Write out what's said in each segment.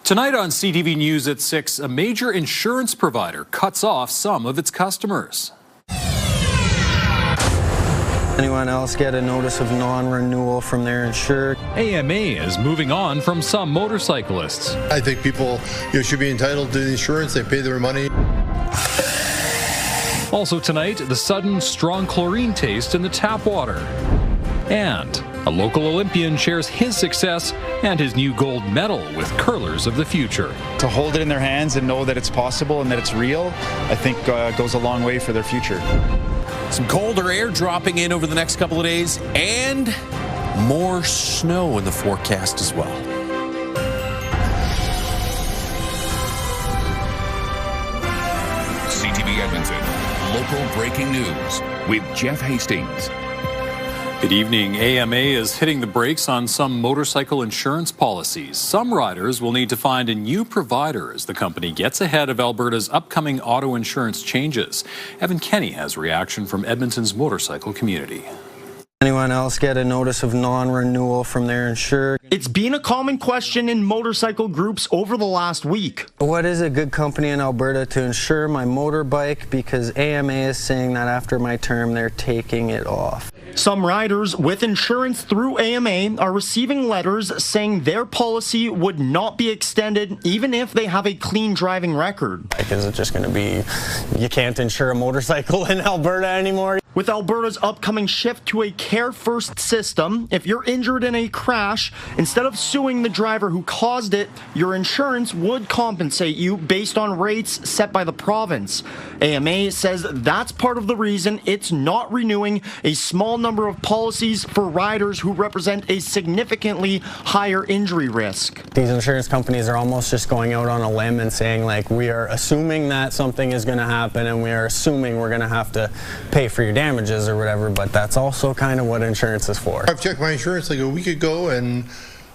Tonight on CTV News at 6, a major insurance provider cuts off some of its customers. Anyone else get a notice of non-renewal from their insured? AMA is moving on from some motorcyclists. I think people should be entitled to the insurance. They pay their money. Also tonight, the sudden strong chlorine taste in the tap water. And a local Olympian shares his success and his new gold medal with curlers of the future. To hold it in their hands and know that it's possible and that it's real, I think goes a long way for their future. Some colder air dropping in over the next couple of days and more snow in the forecast as well. CTV Edmonton, local breaking news with Jeff Hastings. Good evening. AMA is hitting the brakes on some motorcycle insurance policies. Some riders will need to find a new provider as the company gets ahead of Alberta's upcoming auto insurance changes. Evan Kenny has reaction from Edmonton's motorcycle community. Anyone else get a notice of non-renewal from their insured? It's been a common question in motorcycle groups over the last week. What is a good company in Alberta to insure my motorbike? Because AMA is saying that after my term, they're taking it off. Some riders with insurance through AMA are receiving letters saying their policy would not be extended even if they have a clean driving record. Like, is it just going to be, you can't insure a motorcycle in Alberta anymore? With Alberta's upcoming shift to a care-first system, if you're injured in a crash, instead of suing the driver who caused it, your insurance would compensate you based on rates set by the province. AMA says that's part of the reason it's not renewing a small number of policies for riders who represent a significantly higher injury risk. These insurance companies are almost just going out on a limb and saying, like, we are assuming that something is going to happen and we are assuming we're going to have to pay for your damages or whatever, but that's also kind of what insurance is for. I've checked my insurance like a week ago and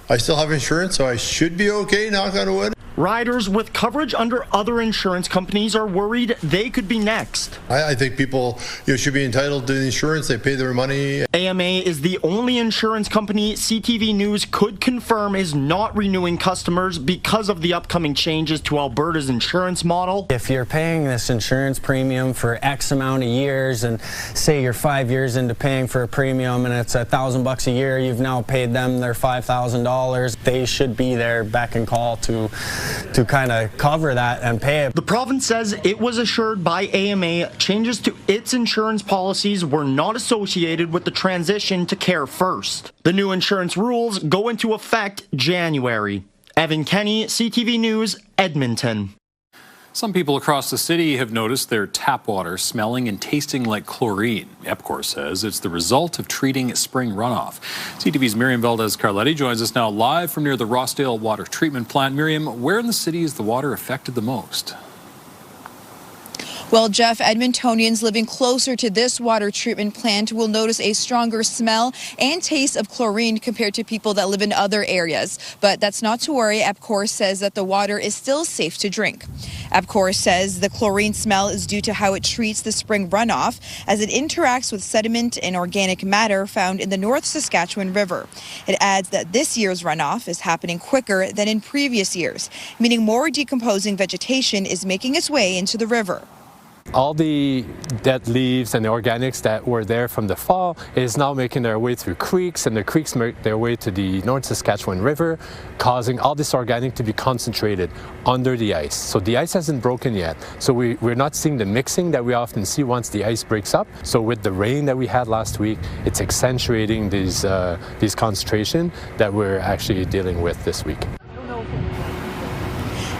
I still have insurance, so I should be okay, knock on wood. Riders with coverage under other insurance companies are worried they could be next. I think people should be entitled to the insurance. They pay their money. AMA is the only insurance company CTV News could confirm is not renewing customers because of the upcoming changes to Alberta's insurance model. If you're paying this insurance premium for X amount of years, and say you're 5 years into paying for a premium and it's $1,000 a year, you've now paid them their $5,000, they should be there beck and call to kind of cover that and pay it. The province says it was assured by AMA changes to its insurance policies were not associated with the transition to Care First. The new insurance rules go into effect January. Evan Kenny, CTV News, Edmonton. Some people across the city have noticed their tap water smelling and tasting like chlorine. EPCOR says it's the result of treating spring runoff. CTV's Miriam Valdez-Carletti joins us now live from near the Rossdale Water Treatment Plant. Miriam, where in the city is the water affected the most? Well, Jeff, Edmontonians living closer to this water treatment plant will notice a stronger smell and taste of chlorine compared to people that live in other areas. But that's not to worry. EPCOR says that the water is still safe to drink. EPCOR says the chlorine smell is due to how it treats the spring runoff as it interacts with sediment and organic matter found in the North Saskatchewan River. It adds that this year's runoff is happening quicker than in previous years, meaning more decomposing vegetation is making its way into the river. All the dead leaves and the organics that were there from the fall is now making their way through creeks, and the creeks make their way to the North Saskatchewan River, causing all this organic to be concentrated under the ice. So the ice hasn't broken yet, so we're not seeing the mixing that we often see once the ice breaks up. So with the rain that we had last week, it's accentuating these concentration that we're actually dealing with this week.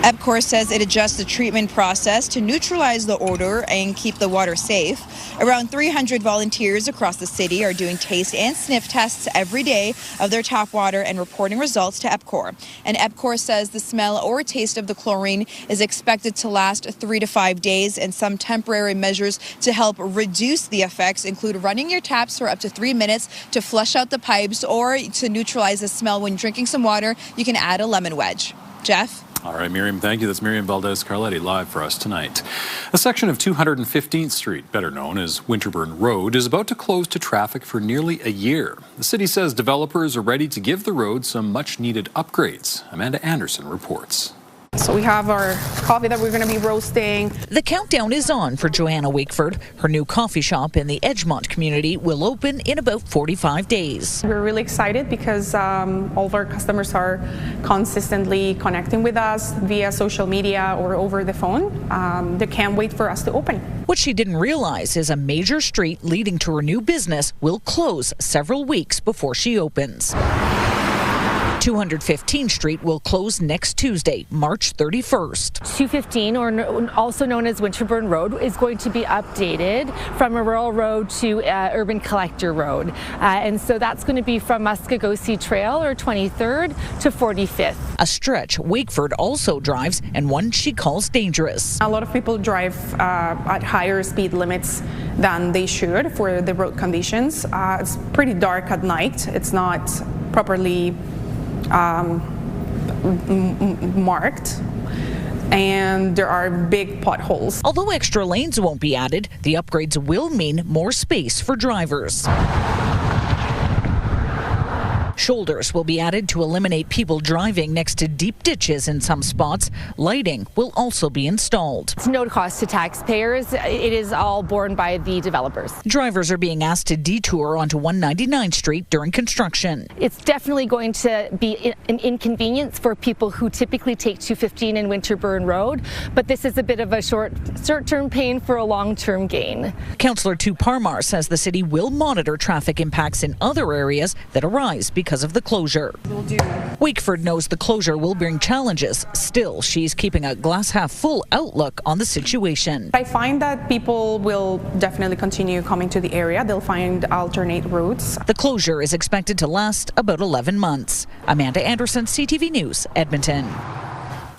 EPCOR says it adjusts the treatment process to neutralize the odor and keep the water safe. Around 300 volunteers across the city are doing taste and sniff tests every day of their tap water and reporting results to EPCOR. And EPCOR says the smell or taste of the chlorine is expected to last 3 to 5 days, and some temporary measures to help reduce the effects include running your taps for up to 3 minutes to flush out the pipes, or to neutralize the smell when drinking some water, you can add a lemon wedge. Jeff? All right, Miriam, thank you. That's Miriam Valdez-Carletti live for us tonight. A section of 215th Street, better known as Winterburn Road, is about to close to traffic for nearly a year. The city says developers are ready to give the road some much-needed upgrades. Amanda Anderson reports. So we have our coffee that we're going to be roasting. The countdown is on for Joanna Wakeford. Her new coffee shop in the Edgemont community will open in about 45 days. We're really excited because all of our customers are consistently connecting with us via social media or over the phone. They can't wait for us to open. What she didn't realize is a major street leading to her new business will close several weeks before she opens. 215th Street will close next Tuesday, March 31st. 215, or also known as Winterburn Road, is going to be updated from a rural road to urban collector road. And so that's going to be from Muskogee Trail, or 23rd, to 45th. A stretch Wakeford also drives, and one she calls dangerous. A lot of people drive at higher speed limits than they should for the road conditions. It's pretty dark at night. It's not properly marked, and there are big potholes. Although extra lanes won't be added, the upgrades will mean more space for drivers. Shoulders will be added to eliminate people driving next to deep ditches in some spots. Lighting will also be installed. It's no cost to taxpayers. It is all borne by the developers. Drivers are being asked to detour onto 199th Street during construction. It's definitely going to be an inconvenience for people who typically take 215 and Winterburn Road, but this is a bit of a short-term pain for a long-term gain. Councillor Tu Parmar says the city will monitor traffic impacts in other areas that arise because of the closure. Wakeford knows the closure will bring challenges. Still, she's keeping a glass-half-full outlook on the situation. I find that people will definitely continue coming to the area. They'll find alternate routes. The closure is expected to last about 11 months. Amanda Anderson, CTV News, Edmonton.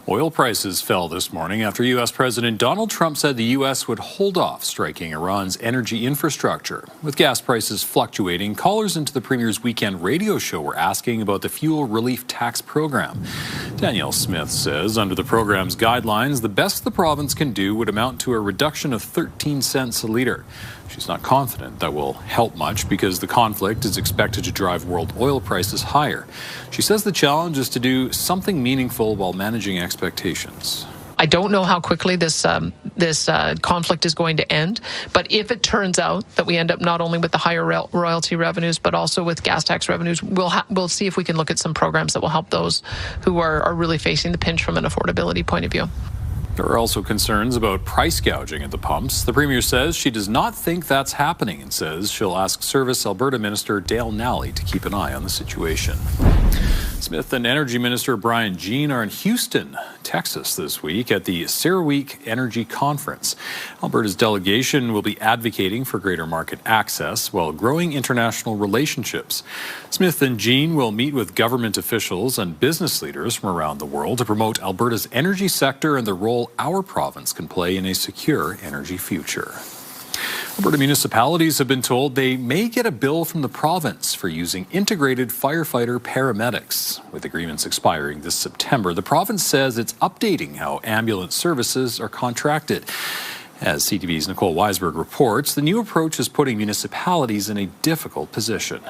Oil prices fell this morning after U.S. President Donald Trump said the U.S. would hold off striking Iran's energy infrastructure. With gas prices fluctuating, callers into the Premier's weekend radio show were asking about the fuel relief tax program. Danielle Smith says under the program's guidelines, the best the province can do would amount to a reduction of 13 cents a litre. She's not confident that will help much because the conflict is expected to drive world oil prices higher. She says the challenge is to do something meaningful while managing expectations. I don't know how quickly this conflict is going to end, but if it turns out that we end up not only with the higher royalty revenues, but also with gas tax revenues, we'll see if we can look at some programs that will help those who are really facing the pinch from an affordability point of view. There are also concerns about price gouging at the pumps. The Premier says she does not think that's happening and says she'll ask Service Alberta Minister Dale Nally to keep an eye on the situation. Smith and Energy Minister Brian Jean are in Houston, Texas this week at the CERAWeek Energy Conference. Alberta's delegation will be advocating for greater market access while growing international relationships. Smith and Jean will meet with government officials and business leaders from around the world to promote Alberta's energy sector and the role our province can play in a secure energy future. Alberta municipalities have been told they may get a bill from the province for using integrated firefighter paramedics. With agreements expiring this September, the province says it's updating how ambulance services are contracted. As CTV's Nicole Weisberg reports, the new approach is putting municipalities in a difficult position.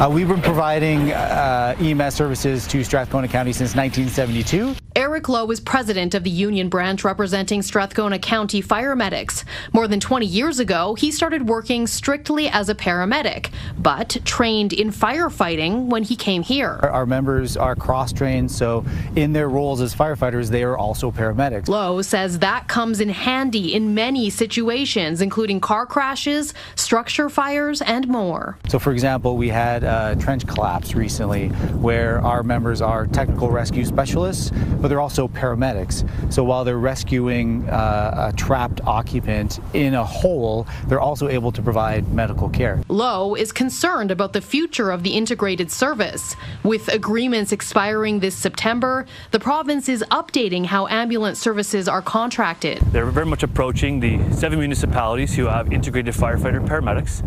We've been providing EMS services to Strathcona County since 1972. Eric Lowe is president of the union branch representing Strathcona County fire medics. More than 20 years ago, he started working strictly as a paramedic, but trained in firefighting when he came here. Our members are cross-trained, so in their roles as firefighters, they are also paramedics. Lowe says that comes in handy in many situations, including car crashes, structure fires, and more. So, for example, we had a trench collapse recently where our members are technical rescue specialists, but they're also paramedics. So while they're rescuing a trapped occupant in a hole, they're also able to provide medical care. Lowe is concerned about the future of the integrated service. With agreements expiring this September, the province is updating how ambulance services are contracted. They're very much approaching the 7 municipalities who have integrated firefighter and paramedics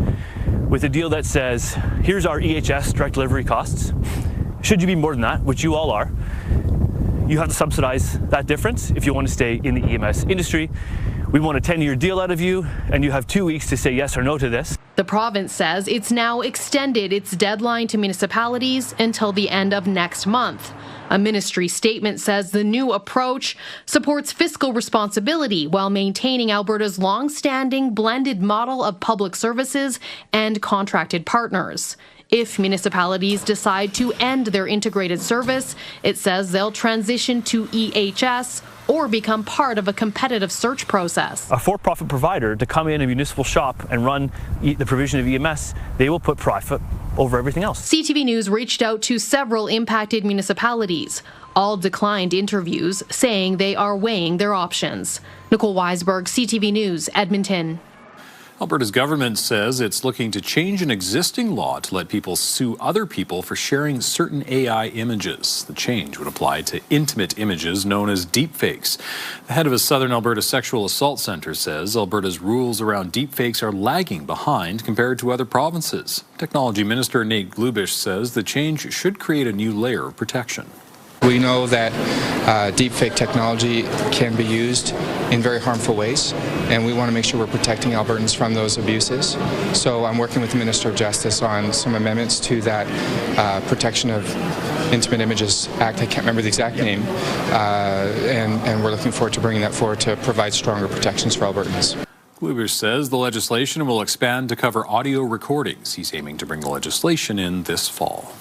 with a deal that says, here's our EHS direct delivery costs. Should you be more than that, which you all are, you have to subsidize that difference if you want to stay in the EMS industry. We want a 10-year deal out of you, and you have 2 weeks to say yes or no to this. The province says it's now extended its deadline to municipalities until the end of next month. A ministry statement says the new approach supports fiscal responsibility while maintaining Alberta's long-standing blended model of public services and contracted partners. If municipalities decide to end their integrated service, it says they'll transition to EHS or become part of a competitive search process. A for-profit provider to come in a municipal shop and run the provision of EMS, they will put profit over everything else. CTV News reached out to several impacted municipalities. All declined interviews, saying they are weighing their options. Nicole Weisberg, CTV News, Edmonton. Alberta's government says it's looking to change an existing law to let people sue other people for sharing certain AI images. The change would apply to intimate images known as deepfakes. The head of a Southern Alberta Sexual Assault Centre says Alberta's rules around deepfakes are lagging behind compared to other provinces. Technology Minister Nate Glubish says the change should create a new layer of protection. We know that deepfake technology can be used in very harmful ways, and we want to make sure we're protecting Albertans from those abuses. So I'm working with the Minister of Justice on some amendments to that Protection of Intimate Images Act. I can't remember the exact name, and we're looking forward to bringing that forward to provide stronger protections for Albertans. Glubish says the legislation will expand to cover audio recordings. He's aiming to bring the legislation in this fall.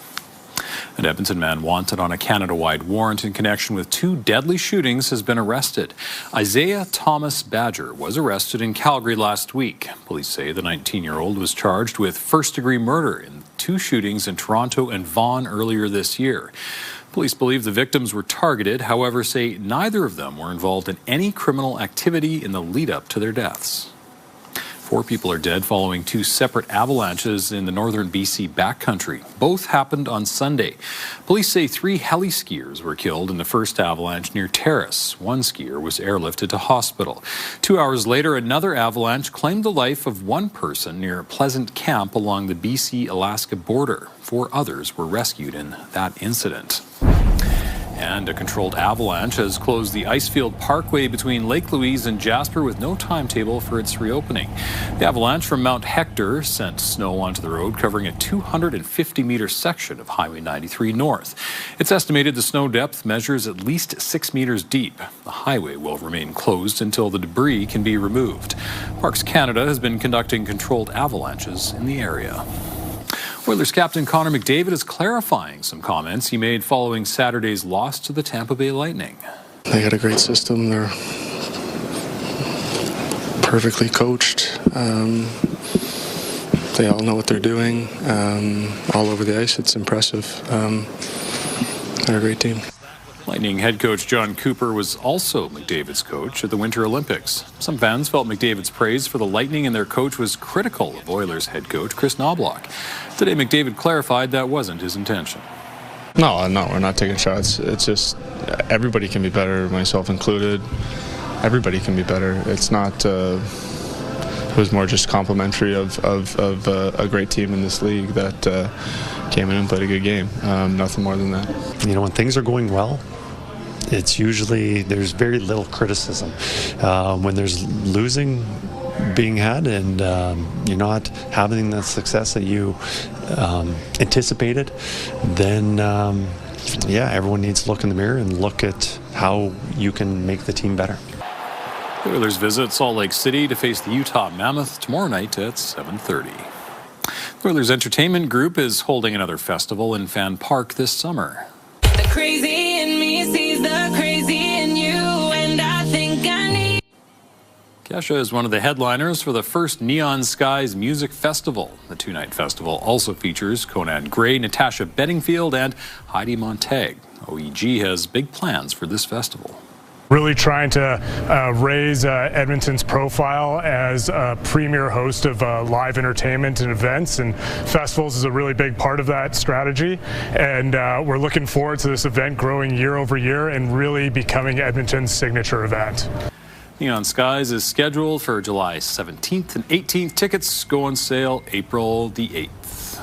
An Edmonton man wanted on a Canada-wide warrant in connection with 2 deadly shootings has been arrested. Isaiah Thomas Badger was arrested in Calgary last week. Police say the 19-year-old was charged with first-degree murder in 2 shootings in Toronto and Vaughan earlier this year. Police believe the victims were targeted, however, say neither of them were involved in any criminal activity in the lead-up to their deaths. 4 people are dead following 2 separate avalanches in the northern BC backcountry. Both happened on Sunday. Police say 3 heli skiers were killed in the first avalanche near Terrace. 1 skier was airlifted to hospital. 2 hours later, another avalanche claimed the life of 1 person near Pleasant Camp along the BC-Alaska border. 4 others were rescued in that incident. And a controlled avalanche has closed the Icefield Parkway between Lake Louise and Jasper with no timetable for its reopening. The avalanche from Mount Hector sent snow onto the road, covering a 250-meter section of Highway 93 North. It's estimated the snow depth measures at least 6 meters deep. The highway will remain closed until the debris can be removed. Parks Canada has been conducting controlled avalanches in the area. Oilers captain Connor McDavid is clarifying some comments he made following Saturday's loss to the Tampa Bay Lightning. They got a great system. They're perfectly coached. They all know what they're doing. All over the ice, it's impressive. They're a great team. Lightning head coach John Cooper was also McDavid's coach at the Winter Olympics. Some fans felt McDavid's praise for the Lightning and their coach was critical of Oilers head coach Chris Knobloch. Today, McDavid clarified that wasn't his intention. No, we're not taking shots. It's just everybody can be better, myself included. Everybody can be better. It's not. It was more just complimentary of a great team in this league that came in and played a good game. Nothing more than that. You know, when things are going well, it's usually there's very little criticism. When there's losing being had and you're not having the success that you anticipated, then everyone needs to look in the mirror and look at how you can make the team better. The Oilers visit Salt Lake City to face the Utah Mammoth tomorrow night at 7:30. The Oilers Entertainment Group is holding another festival in Fan Park this summer. The crazy in me sees the crazy in you, and I think I need. Kesha is one of the headliners for the first Neon Skies Music Festival. The 2-night festival also features Conan Gray, Natasha Bedingfield, and Heidi Montag. OEG has big plans for this festival. Really trying to raise Edmonton's profile as a premier host of live entertainment and events, and festivals is a really big part of that strategy. And we're looking forward to this event growing year over year and really becoming Edmonton's signature event. Neon Skies is scheduled for July 17th and 18th. Tickets go on sale April the 8th.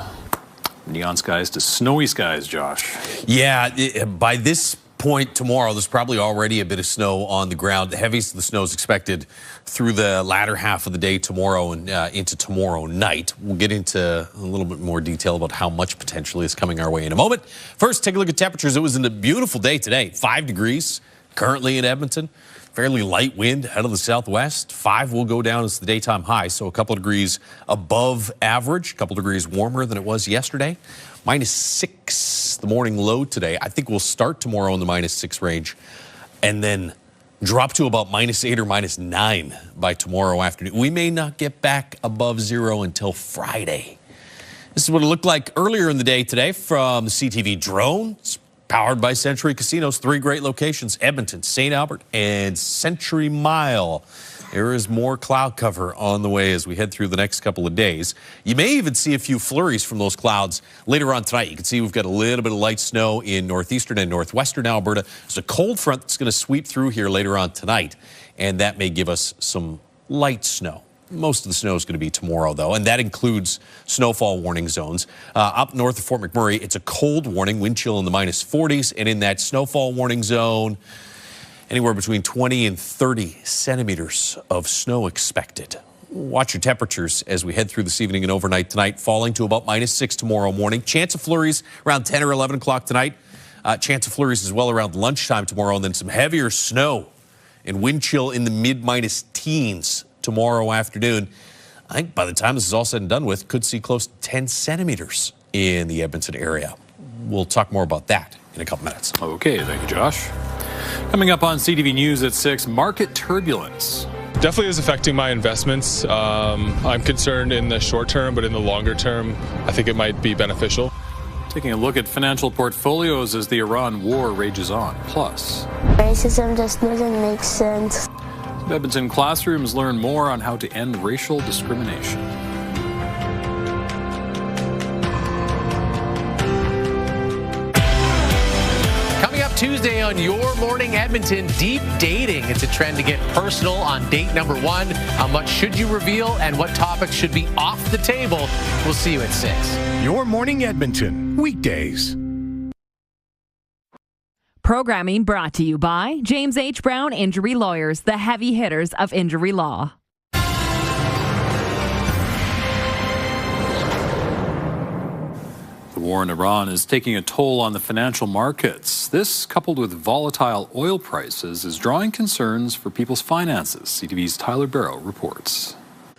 Neon Skies to snowy skies, Josh. Yeah, by this point tomorrow, there's probably already a bit of snow on the ground. The heaviest of the snow is expected through the latter half of the day tomorrow and into tomorrow night. We'll get into a little bit more detail about how much potentially is coming our way in a moment. First, take a look at temperatures. It was a beautiful day today. 5 degrees currently in Edmonton. Fairly light wind out of the southwest. 5 will go down as the daytime high, so a couple of degrees above average, a couple of degrees warmer than it was yesterday. -6 the morning low today. I think we'll start tomorrow in the -6 range and then drop to about -8 or -9 by tomorrow afternoon. We may not get back above 0 until Friday. This is what it looked like earlier in the day today from the CTV drone. It's powered by Century Casinos. 3 great locations: Edmonton, St. Albert, and Century Mile. There is more cloud cover on the way as we head through the next couple of days. You may even see a few flurries from those clouds later on tonight. You can see we've got a little bit of light snow in northeastern and northwestern Alberta. There's a cold front that's going to sweep through here later on tonight, and that may give us some light snow. Most of the snow is going to be tomorrow, though, and that includes snowfall warning zones. Up north of Fort McMurray, it's a cold warning, wind chill in the -40s, and in that snowfall warning zone, anywhere between 20 and 30 centimeters of snow expected. Watch your temperatures as we head through this evening and overnight tonight, falling to about -6 tomorrow morning. Chance of flurries around 10 or 11 o'clock tonight. Chance of flurries as well around lunchtime tomorrow, and then some heavier snow and wind chill in the mid-teens tomorrow afternoon. I think by the time this is all said and done with, could see close to 10 centimeters in the Edmonton area. We'll talk more about that in a couple minutes. Okay, thank you, Josh. Coming up on CTV News at 6, market turbulence. Definitely is affecting my investments. I'm concerned in the short term, but in the longer term, I think it might be beneficial. Taking a look at financial portfolios as the Iran war rages on. Plus, racism just doesn't make sense. Edmonton classrooms learn more on how to end racial discrimination. Coming up Tuesday on Your Morning Edmonton, deep dating. It's a trend to get personal on date number 1. How much should you reveal and what topics should be off the table? We'll see you at 6. Your Morning Edmonton, weekdays. Programming brought to you by James H. Brown Injury Lawyers, the heavy hitters of injury law. The war in Iran is taking a toll on the financial markets. This, coupled with volatile oil prices, is drawing concerns for people's finances. CTV's Tyler Barrow reports.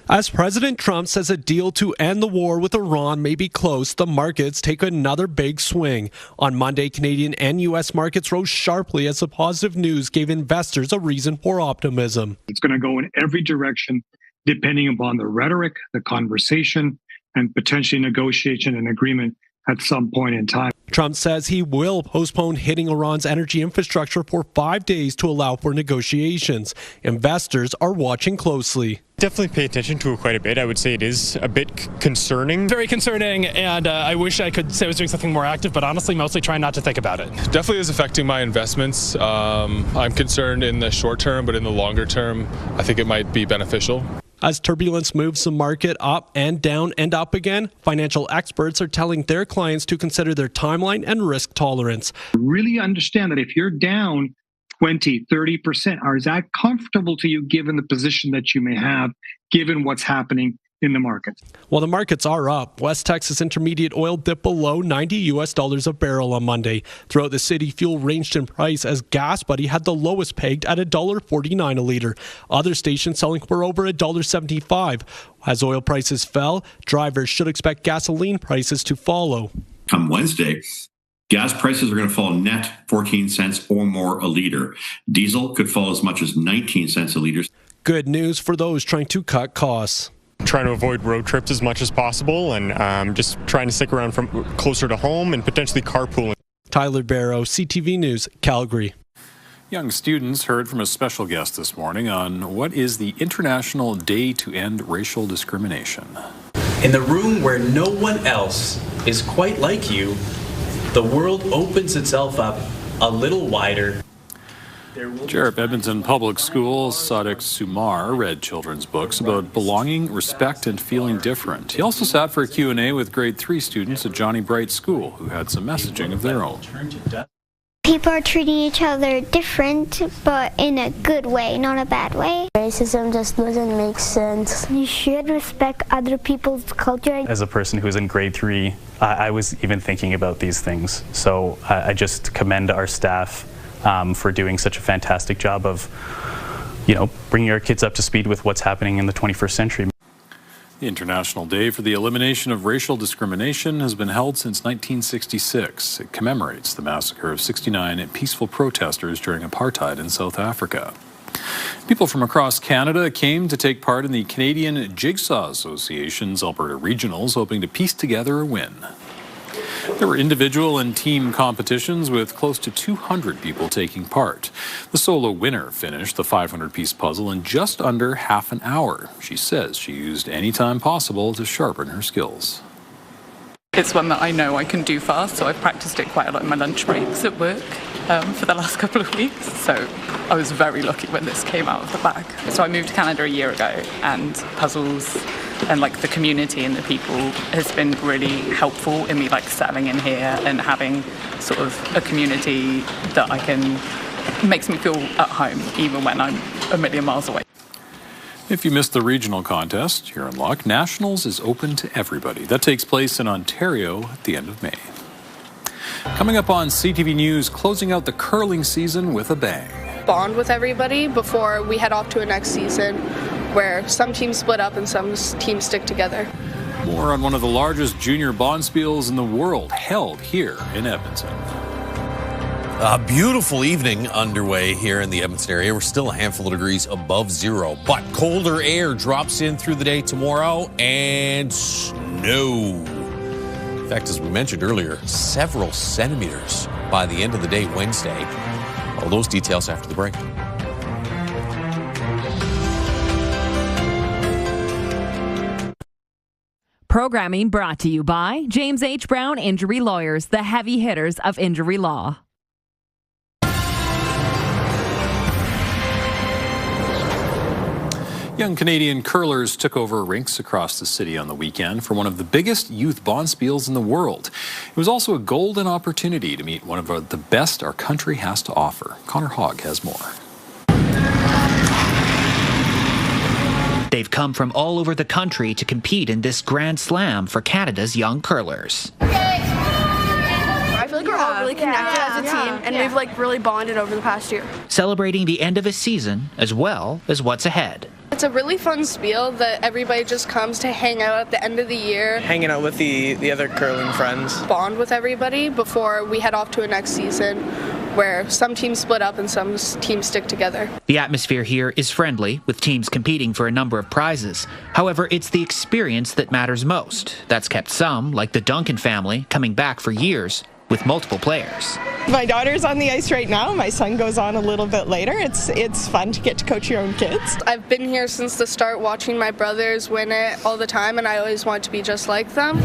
As President Trump says a deal to end the war with Iran may be close, the markets take another big swing. On Monday, Canadian and U.S. markets rose sharply as the positive news gave investors a reason for optimism. It's going to go in every direction, depending upon the rhetoric, the conversation, and potentially negotiation and agreement at some point in time. Trump says he will postpone hitting Iran's energy infrastructure for 5 days to allow for negotiations. Investors are watching closely. Definitely pay attention to it quite a bit. I would say it is a bit concerning. Very concerning, and I wish I could say I was doing something more active, but honestly, mostly trying not to think about it. Definitely is affecting my investments. I'm concerned in the short term, but in the longer term, I think it might be beneficial. As turbulence moves the market up and down and up again, financial experts are telling their clients to consider their timeline and risk tolerance. Really understand that if you're down 20, 30%, is that comfortable to you given the position that you may have, given what's happening in the market? While the markets are up, West Texas Intermediate oil dipped below $90 a barrel on Monday. Throughout the city, fuel ranged in price as Gas Buddy had the lowest pegged at $1.49 a litre. Other stations selling for over $1.75. As oil prices fell, drivers should expect gasoline prices to follow. Come Wednesday, gas prices are going to fall net 14 cents or more a litre. Diesel could fall as much as 19 cents a litre. Good news for those trying to cut costs. Trying to avoid road trips as much as possible and just trying to stick around from closer to home and potentially carpooling. Tyler Barrow, CTV News, Calgary. Young students heard from a special guest this morning on what is the International Day to End Racial Discrimination. In the room where no one else is quite like you, the world opens itself up a little wider. Chair of Edmonton Public Schools, Sadiq Sumar, read children's books about belonging, respect, and feeling different. He also sat for a Q&A with grade 3 students at Johnny Bright School who had some messaging of their own. People are treating each other different, but in a good way, not a bad way. Racism just doesn't make sense. You should respect other people's culture. As a person who was in grade 3, I was even thinking about these things. So I just commend our staff for doing such a fantastic job of, bringing our kids up to speed with what's happening in the 21st century. The International Day for the Elimination of Racial Discrimination has been held since 1966. It commemorates the massacre of 69 peaceful protesters during apartheid in South Africa. People from across Canada came to take part in the Canadian Jigsaw Association's Alberta Regionals, hoping to piece together a win. There were individual and team competitions with close to 200 people taking part. The solo winner finished the 500-piece puzzle in just under half an hour. She says she used any time possible to sharpen her skills. It's one that I know I can do fast, so I've practiced it quite a lot in my lunch breaks at work for the last couple of weeks. So I was very lucky when this came out of the bag. So I moved to Canada a year ago, and puzzles and the community and the people has been really helpful in me settling in here and having sort of a community that makes me feel at home even when I'm a million miles away. If you missed the regional contest, you're in luck. Nationals is open to everybody. That takes place in Ontario at the end of May. Coming up on CTV News, closing out the curling season with a bang. Bond with everybody before we head off to a next season where some teams split up and some teams stick together. More on one of the largest junior bondspiels in the world held here in Edmonton. A beautiful evening underway here in the Edmonton area. We're still a handful of degrees above zero, but colder air drops in through the day tomorrow and snow. In fact, as we mentioned earlier, several centimeters by the end of the day Wednesday. All those details after the break. Programming brought to you by James H. Brown Injury Lawyers, the heavy hitters of injury law. Young Canadian curlers took over rinks across the city on the weekend for one of the biggest youth bondspiels in the world. It was also a golden opportunity to meet one of the best our country has to offer. Connor Hogg has more. They've come from all over the country to compete in this Grand Slam for Canada's young curlers. I feel like we're all really connected as a team, and we've really bonded over the past year. Celebrating the end of a season as well as what's ahead. It's a really fun spiel that everybody just comes to hang out at the end of the year. Hanging out with the other curling friends. Bond with everybody before we head off to a next season where some teams split up and some teams stick together. The atmosphere here is friendly, with teams competing for a number of prizes. However, it's the experience that matters most. That's kept some, like the Duncan family, coming back for years with multiple players. My daughter's on the ice right now. My son goes on a little bit later. It's fun to get to coach your own kids. I've been here since the start, watching my brothers win it all the time, and I always want to be just like them.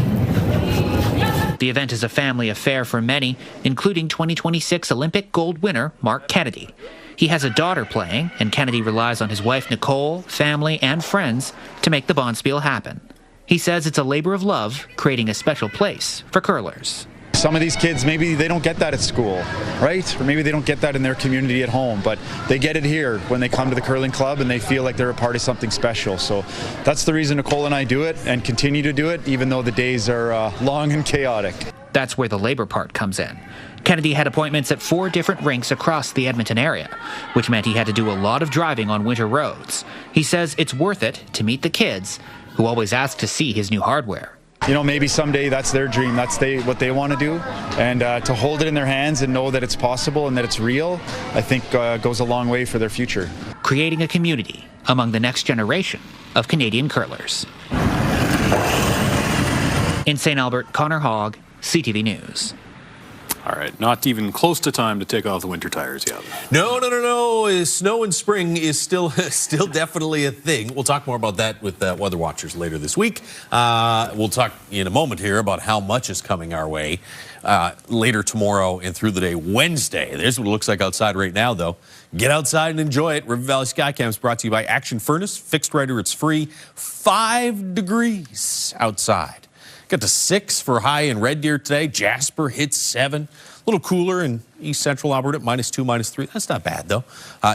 The event is a family affair for many, including 2026 Olympic gold winner Mark Kennedy. He has a daughter playing, and Kennedy relies on his wife Nicole, family, and friends to make the bondspiel happen. He says it's a labor of love, creating a special place for curlers. Some of these kids, maybe they don't get that at school, right? Or maybe they don't get that in their community at home, but they get it here when they come to the curling club and they feel like they're a part of something special. So that's the reason Nicole and I do it and continue to do it, even though the days are long and chaotic. That's where the labor part comes in. Kennedy had appointments at 4 different rinks across the Edmonton area, which meant he had to do a lot of driving on winter roads. He says it's worth it to meet the kids who always ask to see his new hardware. You know, maybe someday that's their dream, that's what they want to do, and to hold it in their hands and know that it's possible and that it's real, I think goes a long way for their future. Creating a community among the next generation of Canadian curlers. In St. Albert, Connor Hogg, CTV News. All right, not even close to time to take off the winter tires yet. No. Snow in spring is still definitely a thing. We'll talk more about that with weather watchers later this week. We'll talk in a moment here about how much is coming our way later tomorrow and through the day Wednesday. There's what it looks like outside right now, though. Get outside and enjoy it. River Valley Skycam is brought to you by Action Furnace. Fixed rider, it's free. 5 degrees outside. Got to 6 for high in Red Deer today. Jasper hit 7. little cooler in east central Alberta, -2, -3. That's not bad, though.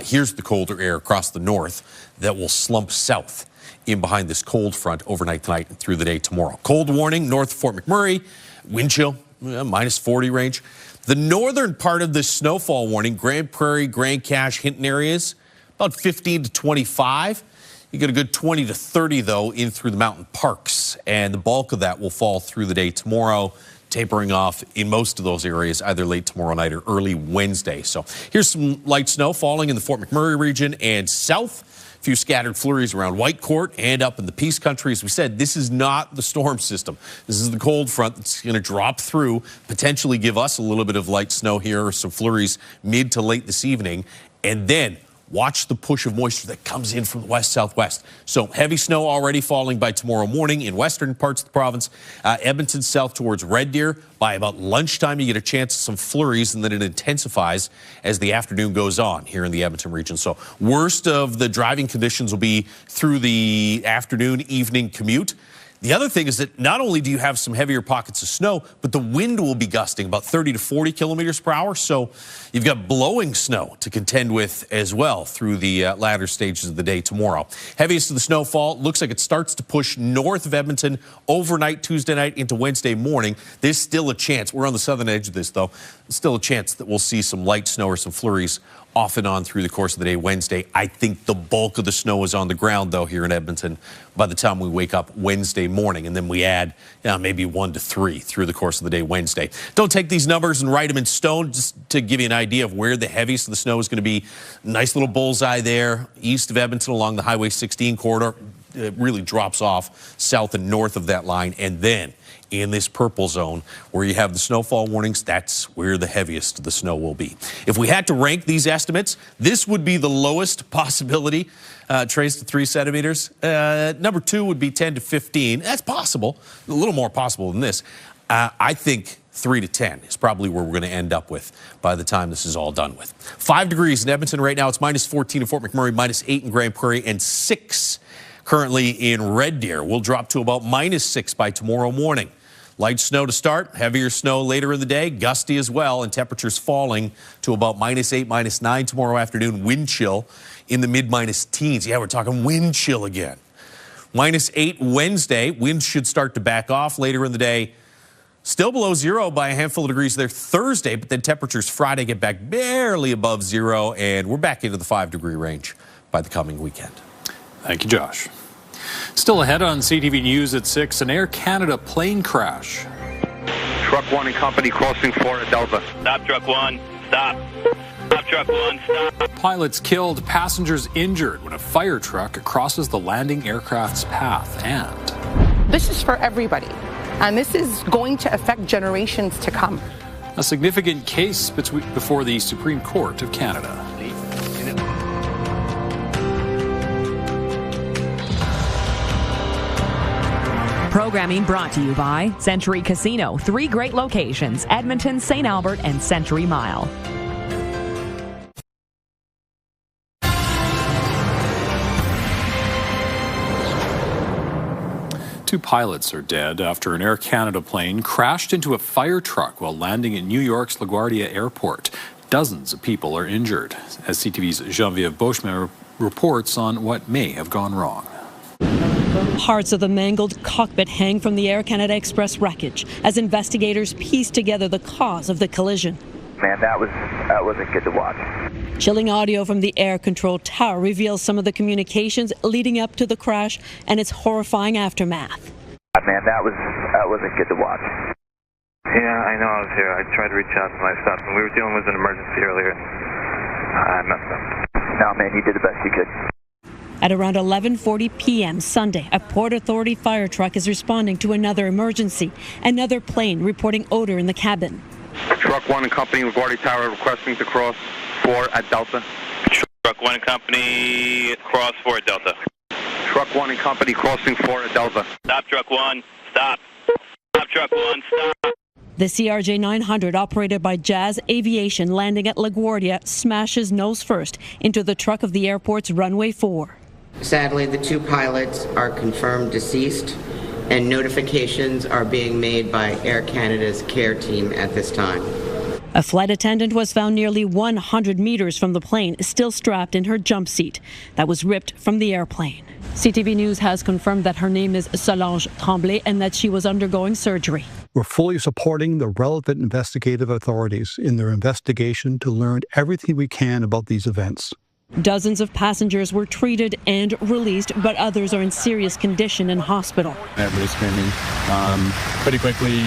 Here's the colder air across the north that will slump south in behind this cold front overnight tonight and through the day tomorrow. Cold warning north of Fort McMurray, wind chill, -40 range. The northern part of this snowfall warning, Grand Prairie, Grand Cache, Hinton areas, about 15 to 25. You get a good 20 to 30, though, in through the mountain parks. And the bulk of that will fall through the day tomorrow, tapering off in most of those areas either late tomorrow night or early Wednesday. So here's some light snow falling in the Fort McMurray region and south. A few scattered flurries around Whitecourt and up in the Peace Country. As we said, this is not the storm system. This is the cold front that's going to drop through, potentially give us a little bit of light snow here or some flurries mid to late this evening. And then watch the push of moisture that comes in from the west-southwest. So heavy snow already falling by tomorrow morning in western parts of the province. Edmonton south towards Red Deer. By about lunchtime, you get a chance of some flurries, and then it intensifies as the afternoon goes on here in the Edmonton region. So worst of the driving conditions will be through the afternoon, evening commute. The other thing is that not only do you have some heavier pockets of snow, but the wind will be gusting about 30 to 40 kilometers per hour. So you've got blowing snow to contend with as well through the latter stages of the day tomorrow. Heaviest of the snowfall looks like it starts to push north of Edmonton overnight Tuesday night into Wednesday morning. There's still a chance. We're on the southern edge of this, though. There's still a chance that we'll see some light snow or some flurries off and on through the course of the day Wednesday. I think the bulk of the snow is on the ground, though, here in Edmonton by the time we wake up Wednesday morning. And then we add maybe 1 to 3 through the course of the day Wednesday. Don't take these numbers and write them in stone, just to give you an idea of where the heaviest of the snow is going to be. Nice little bullseye there east of Edmonton along the Highway 16 corridor. It really drops off south and north of that line. And then in this purple zone where you have the snowfall warnings, that's where the heaviest of the snow will be. If we had to rank these estimates, this would be the lowest possibility, traced to 3 centimeters. Number 2 would be 10 to 15. That's possible, a little more possible than this. I think 3 to 10 is probably where we're going to end up with by the time this is all done with. 5 degrees in Edmonton right now. It's -14 in Fort McMurray, -8 in Grand Prairie, and 6 currently in Red Deer. We'll drop to about -6 by tomorrow morning. Light snow to start, heavier snow later in the day, gusty as well, and temperatures falling to about -8, -9 tomorrow afternoon. Wind chill in the mid-minus teens. Yeah, we're talking wind chill again. -8 Wednesday. Winds should start to back off later in the day. Still below 0 by a handful of degrees there Thursday, but then temperatures Friday get back barely above 0, and we're back into the 5-degree range by the coming weekend. Thank you, Josh. Still ahead on CTV News at 6, an Air Canada plane crash. Truck 1 and company crossing 4 at Delta. Stop, Truck 1. Stop. Stop, Truck 1. Stop. Pilots killed, passengers injured when a fire truck crosses the landing aircraft's path. And this is for everybody, and this is going to affect generations to come. A significant case before the Supreme Court of Canada. Programming brought to you by Century Casino. 3 great locations: Edmonton, St. Albert, and Century Mile. Two pilots are dead after an Air Canada plane crashed into a fire truck while landing at New York's LaGuardia Airport. Dozens of people are injured, as CTV's Geneviève Beauchemin reports on what may have gone wrong. Parts of the mangled cockpit hang from the Air Canada Express wreckage as investigators piece together the cause of the collision. Man, that wasn't good to watch. Chilling audio from the air control tower reveals some of the communications leading up to the crash and its horrifying aftermath. Man, that wasn't good to watch. Yeah, I know I was here. I tried to reach out to my staff, and we were dealing with an emergency earlier. I messed up. No, man, you did the best you could. At around 11:40 p.m. Sunday, a Port Authority fire truck is responding to another emergency. Another plane reporting odor in the cabin. Truck 1 and company LaGuardia Tower requesting to cross 4 at Delta. Truck 1 and company cross 4 at Delta. Truck 1 and company crossing 4 at Delta. Stop, Truck 1. Stop. Stop, Truck 1. Stop. The CRJ 900, operated by Jazz Aviation, landing at LaGuardia, smashes nose first into the truck of the airport's runway 4. Sadly, the 2 pilots are confirmed deceased, and notifications are being made by Air Canada's care team at this time. A flight attendant was found nearly 100 meters from the plane, still strapped in her jump seat that was ripped from the airplane. CTV News has confirmed that her name is Solange Tremblay and that she was undergoing surgery. We're fully supporting the relevant investigative authorities in their investigation to learn everything we can about these events. Dozens of passengers were treated and released, but others are in serious condition in hospital. Everybody's screaming. Pretty quickly,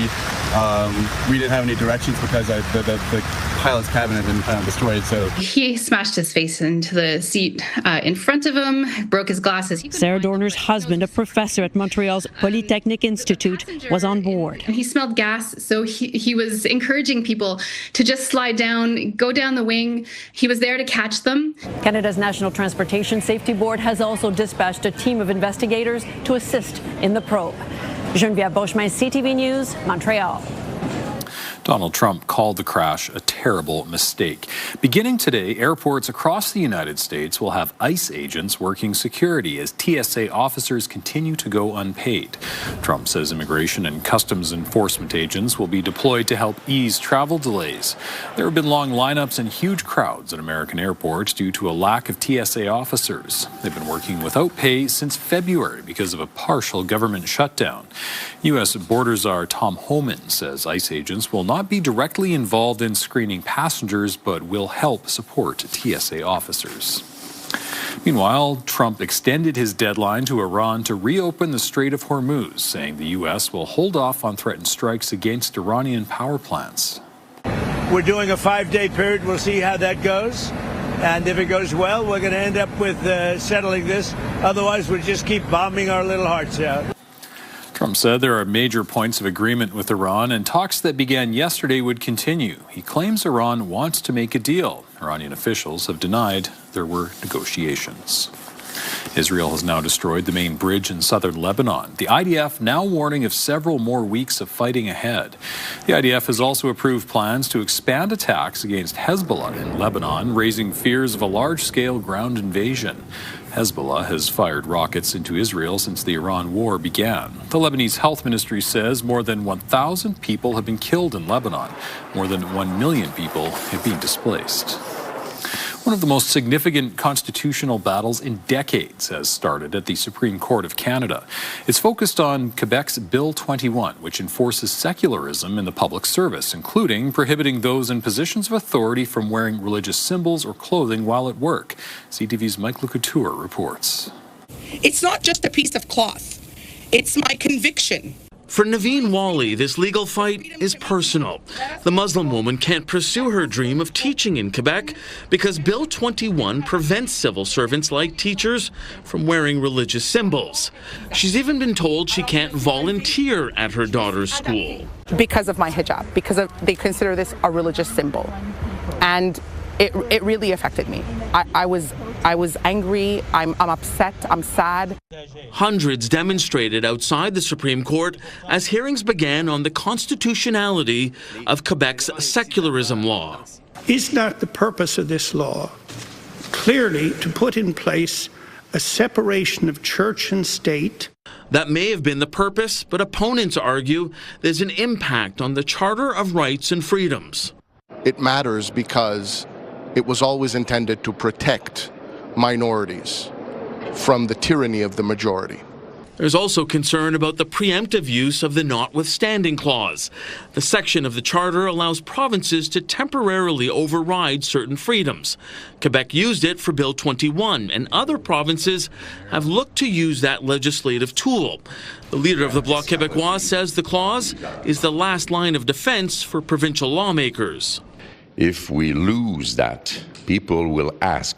we didn't have any directions because the pilot's cabin had been destroyed. So he smashed his face into the seat in front of him, broke his glasses. Sarah Dorner's husband, a professor at Montreal's Polytechnic Institute, was on board. He smelled gas, so he was encouraging people to just slide down, go down the wing. He was there to catch them. Canada's National Transportation Safety Board has also dispatched a team of investigators to assist in the probe. Geneviève Beauchemin, CTV News, Montreal. Donald Trump called the crash a terrible mistake. Beginning today, airports across the United States will have ICE agents working security as TSA officers continue to go unpaid. Trump says immigration and customs enforcement agents will be deployed to help ease travel delays. There have been long lineups and huge crowds at American airports due to a lack of TSA officers. They've been working without pay since February because of a partial government shutdown. U.S. Border Czar Tom Homan says ICE agents will not be directly involved in screening passengers, but will help support TSA officers. Meanwhile, Trump extended his deadline to Iran to reopen the Strait of Hormuz, saying the U.S. will hold off on threatened strikes against Iranian power plants. We're doing a 5-day period. We'll see how that goes. And if it goes well, we're going to end up with settling this. Otherwise, we'll just keep bombing our little hearts out. Trump said there are major points of agreement with Iran, and talks that began yesterday would continue. He claims Iran wants to make a deal. Iranian officials have denied there were negotiations. Israel has now destroyed the main bridge in southern Lebanon. The IDF now warning of several more weeks of fighting ahead. The IDF has also approved plans to expand attacks against Hezbollah in Lebanon, raising fears of a large-scale ground invasion. Hezbollah has fired rockets into Israel since the Iran war began. The Lebanese health ministry says more than 1,000 people have been killed in Lebanon. More than 1 million people have been displaced. One of the most significant constitutional battles in decades has started at the Supreme Court of Canada. It's focused on Quebec's Bill 21, which enforces secularism in the public service, including prohibiting those in positions of authority from wearing religious symbols or clothing while at work. CTV's Mike Couture reports. It's not just a piece of cloth. It's my conviction. For Naveen Wally, this legal fight is personal. The Muslim woman can't pursue her dream of teaching in Quebec because Bill 21 prevents civil servants like teachers from wearing religious symbols. She's even been told she can't volunteer at her daughter's school. Because of my hijab, because they consider this a religious symbol. And it really affected me. I was angry, I'm upset, I'm sad. Hundreds demonstrated outside the Supreme Court as hearings began on the constitutionality of Quebec's secularism law. Is not the purpose of this law clearly to put in place a separation of church and state? That may have been the purpose, but opponents argue there's an impact on the Charter of Rights and Freedoms. It matters because it was always intended to protect minorities from the tyranny of the majority. There's also concern about the preemptive use of the notwithstanding clause. The section of the Charter allows provinces to temporarily override certain freedoms. Quebec used it for Bill 21, and other provinces have looked to use that legislative tool. The leader of the Bloc Québécois says the clause is the last line of defense for provincial lawmakers. If we lose that, people will have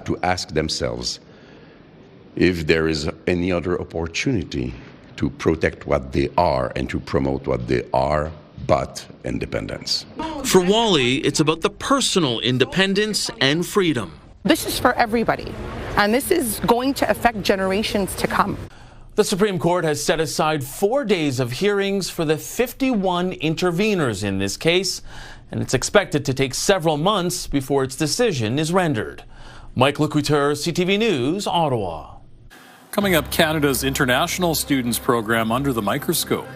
to ask themselves if there is any other opportunity to protect what they are and to promote what they are, but independence. For Wally, it's about the personal independence and freedom. This is for everybody, and this is going to affect generations to come. The Supreme Court has set aside 4 days of hearings for the 51 interveners in this case, and it's expected to take several months before its decision is rendered. Mike Couture, CTV News, Ottawa. Coming up, Canada's International Students Program Under the Microscope.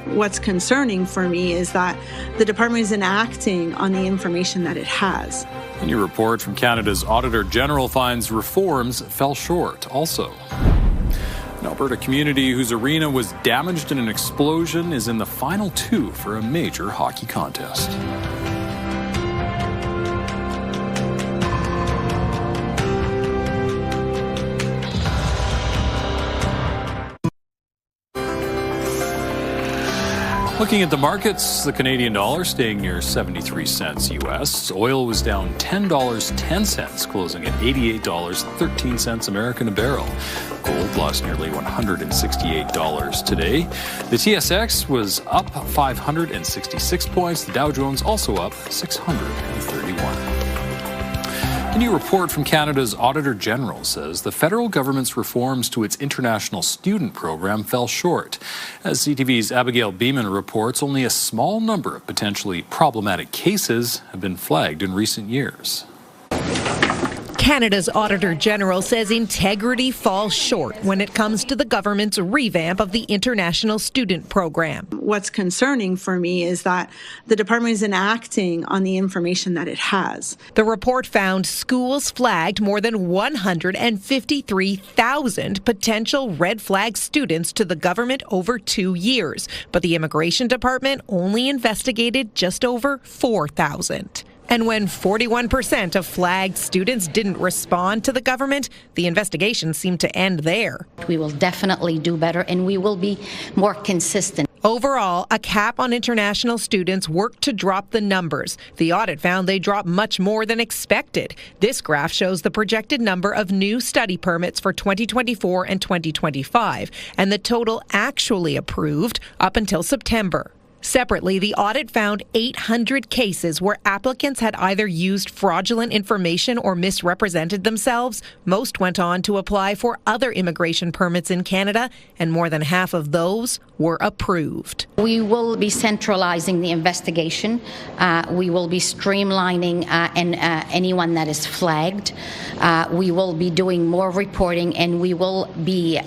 What's concerning for me is that the department isn't acting on the information that it has. A new report from Canada's Auditor General finds reforms fell short also. An Alberta community whose arena was damaged in an explosion is in the final two for a major hockey contest. Looking at the markets, the Canadian dollar staying near 73 cents U.S. Oil was down $10.10, closing at $88.13 American a barrel. Gold lost nearly $168 today. The TSX was up 566 points. The Dow Jones also up 631. A new report from Canada's Auditor General says the federal government's reforms to its international student program fell short. As CTV's Abigail Beeman reports, only a small number of potentially problematic cases have been flagged in recent years. Canada's Auditor General says integrity falls short when it comes to the government's revamp of the international student program. What's concerning for me is that the department isn't acting on the information that it has. The report found schools flagged more than 153,000 potential red flag students to the government over 2 years, but the Immigration Department only investigated just over 4,000. And when 41% of flagged students didn't respond to the government, the investigation seemed to end there. We will definitely do better, and we will be more consistent. Overall, a cap on international students worked to drop the numbers. The audit found they dropped much more than expected. This graph shows the projected number of new study permits for 2024 and 2025, and the total actually approved up until September. Separately, the audit found 800 cases where applicants had either used fraudulent information or misrepresented themselves. Most went on to apply for other immigration permits in Canada, and more than half of those were approved. We will be centralizing the investigation. We will be streamlining anyone that is flagged. We will be doing more reporting, and we will be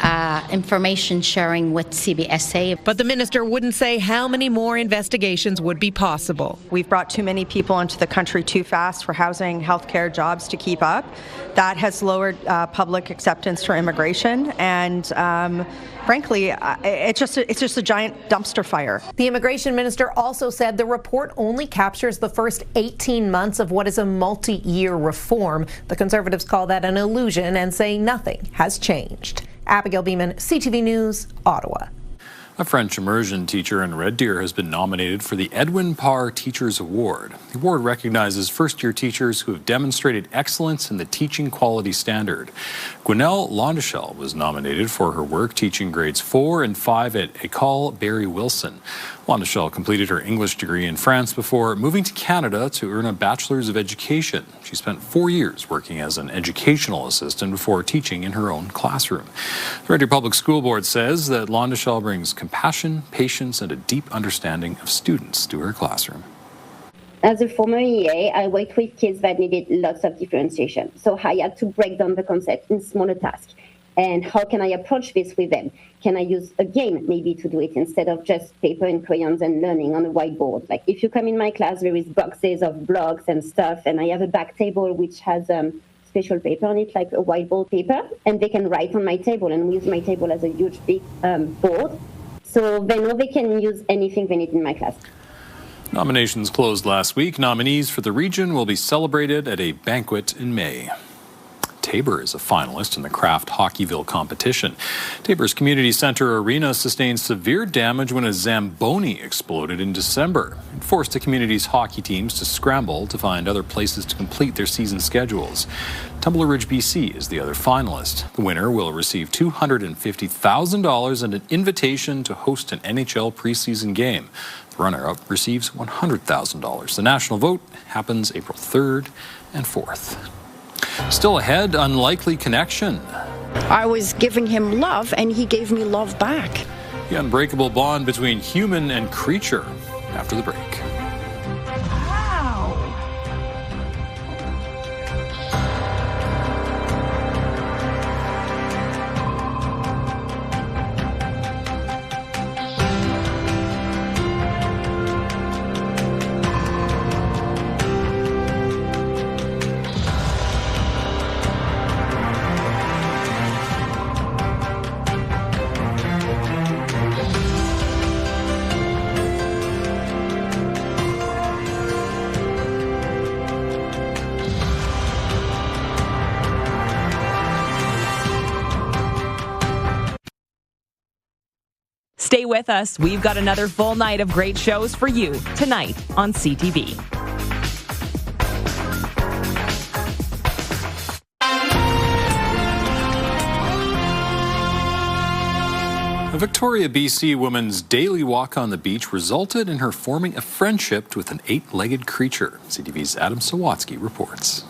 information sharing with CBSA. But the minister wouldn't say how many more investigations would be possible. We've brought too many people into the country too fast for housing, healthcare, jobs to keep up. That has lowered public acceptance for immigration, and frankly, it's just a giant dumpster fire. The immigration minister also said the report only captures the first 18 months of what is a multi-year reform. The Conservatives call that an illusion and say nothing has changed. Abigail Beeman, CTV News, Ottawa. A French immersion teacher in Red Deer has been nominated for the Edwin Parr Teachers Award. The award recognizes first-year teachers who have demonstrated excellence in the teaching quality standard. Gwinnell Londishell was nominated for her work teaching grades 4 and 5 at École Barry Wilson. Londishell completed her English degree in France before moving to Canada to earn a Bachelor's of Education. She spent 4 years working as an educational assistant before teaching in her own classroom. The Red Deer Public School Board says that Londishell brings compassion, patience, and a deep understanding of students to her classroom. As a former EA, I worked with kids that needed lots of differentiation. So I had to break down the concept in smaller tasks. And how can I approach this with them? Can I use a game maybe to do it instead of just paper and crayons and learning on a whiteboard? Like if you come in my class, there is boxes of blocks and stuff, and I have a back table which has special paper on it, like a whiteboard paper, and they can write on my table, and we use my table as a huge big board. So they know they can use anything they need in my class. Nominations closed last week. Nominees for the region will be celebrated at a banquet in May. Taber is a finalist in the Kraft Hockeyville competition. Taber's Community Center Arena sustained severe damage when a Zamboni exploded in December. It forced the community's hockey teams to scramble to find other places to complete their season schedules. Tumbler Ridge, BC is the other finalist. The winner will receive $250,000 and an invitation to host an NHL preseason game. The runner-up receives $100,000. The national vote happens April 3rd and 4th. Still ahead, unlikely connection. I was giving him love, and he gave me love back. The unbreakable bond between human and creature after the break. Stay with us. We've got another full night of great shows for you tonight on CTV. A Victoria, BC woman's daily walk on the beach resulted in her forming a friendship with an 8-legged creature. CTV's Adam Sawatsky reports.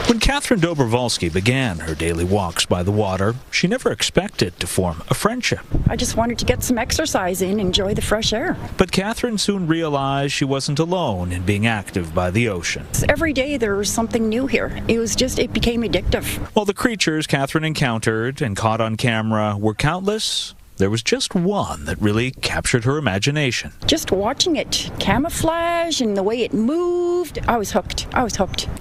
When Catherine Dobrovolsky began her daily walks by the water, she never expected to form a friendship. I just wanted to get some exercise in, enjoy the fresh air. But Catherine soon realized she wasn't alone in being active by the ocean. Every day there was something new here. It became addictive. While the creatures Catherine encountered and caught on camera were countless, there was just one that really captured her imagination. Just watching it camouflage and the way it moved, I was hooked.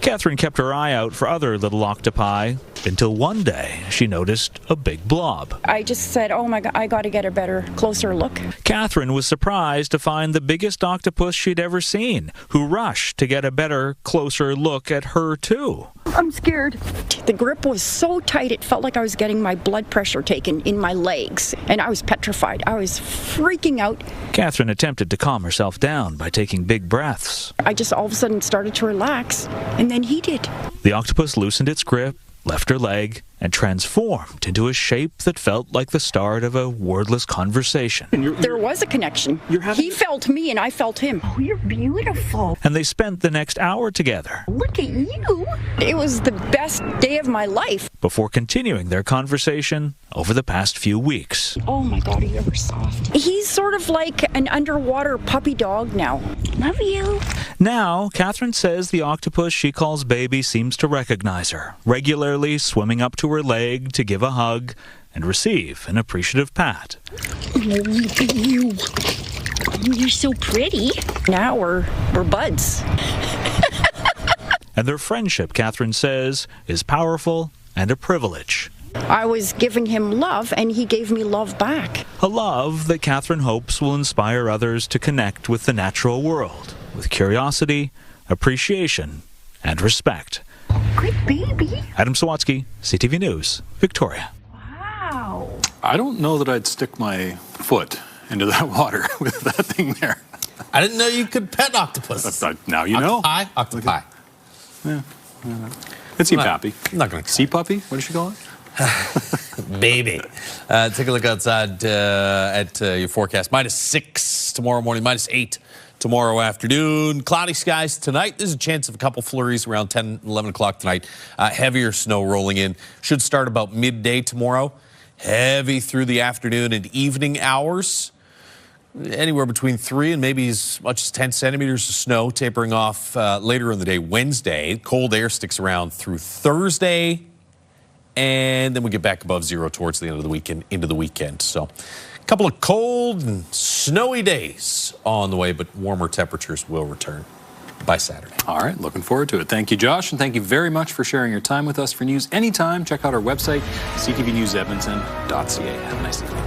Catherine kept her eye out for other little octopi until one day she noticed a big blob. I just said, oh my God, I got to get a better, closer look. Catherine was surprised to find the biggest octopus she'd ever seen, who rushed to get a better, closer look at her too. I'm scared. The grip was so tight, it felt like I was getting my blood pressure taken in my legs, and I was petrified. I was freaking out. Catherine attempted to calm herself down by taking big breaths. I just all of a sudden started to relax, and then he did. The octopus loosened its grip, left her leg, and transformed into a shape that felt like the start of a wordless conversation. There was a connection. He felt me and I felt him. Oh, you're beautiful. And they spent the next hour together. Look at you. It was the best day of my life. Before continuing their conversation over the past few weeks. Oh my God, are you ever soft? He's sort of like an underwater puppy dog now. Love you. Now, Catherine says the octopus she calls baby seems to recognize her, regularly swimming up to her leg to give a hug and receive an appreciative pat. Look at you. You're so pretty. Now we're buds. And their friendship, Catherine says, is powerful and a privilege. I was giving him love, and he gave me love back. A love that Catherine hopes will inspire others to connect with the natural world, with curiosity, appreciation, and respect. Good baby. Adam Sawatsky, CTV News, Victoria. Wow. I don't know that I'd stick my foot into that water with that thing there. I didn't know you could pet octopus. Now you know. Octopi. Yeah. It's sea puppy. I'm not going to. Sea puppy? What did she call it? Baby. Take a look outside at your forecast. -6 tomorrow morning, -8 tomorrow afternoon. Cloudy skies tonight. There's a chance of a couple flurries around 10, 11 o'clock tonight. Heavier snow rolling in. Should start about midday tomorrow. Heavy through the afternoon and evening hours. Anywhere between 3 and maybe as much as 10 centimeters of snow, tapering off later in the day, Wednesday. Cold air sticks around through Thursday. And then we get back above zero towards the end of the weekend, into the weekend. So a couple of cold and snowy days on the way, but warmer temperatures will return by Saturday. All right, looking forward to it. Thank you, Josh, and thank you very much for sharing your time with us. For news anytime, check out our website, ctvnewsedmonton.ca. Have a nice evening.